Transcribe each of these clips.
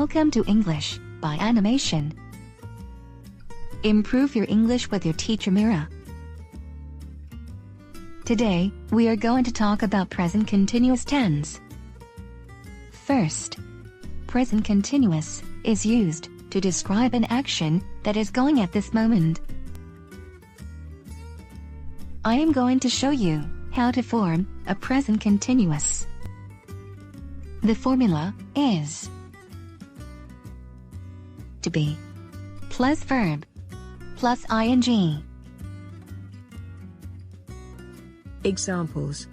Welcome to English by Animation. Improve your English with your teacher Mira. Today, we are going to talk about present continuous tense. First, present continuous is used to describe an action that is going at this moment. I am going to show you how to form a present continuous. The formula is to be plus verb plus ing. Examples.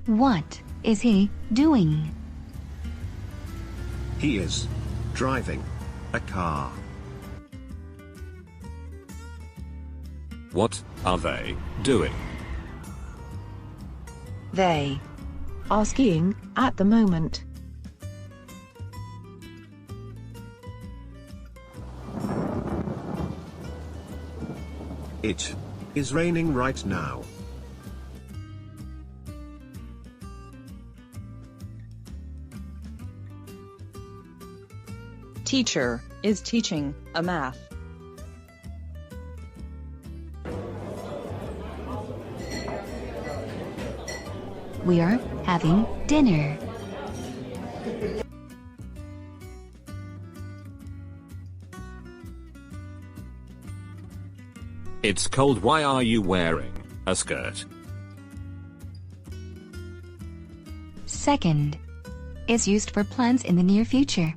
What is he doing? He is driving a car. What are they doing? They are skiing at the moment. It is raining right now. Teacher is teaching a math. We are having dinner. It's cold. Why are you wearing a skirt? Second is used for plans in the near future.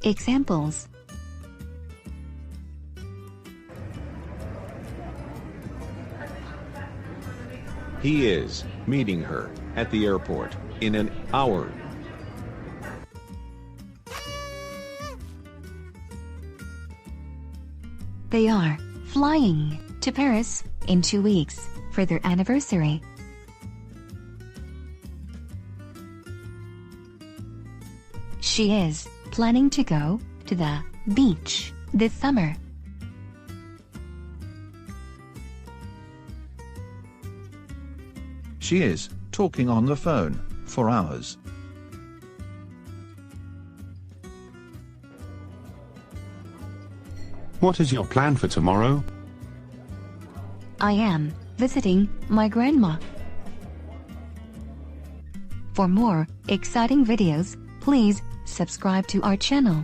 Examples. He is meeting her at the airport in an hour. They are flying to Paris in 2 weeks for their anniversary. She is planning to go to the beach this summer. She is talking on the phone for hours. What is your plan for tomorrow? I am visiting my grandma. For more exciting videos, please subscribe to our channel.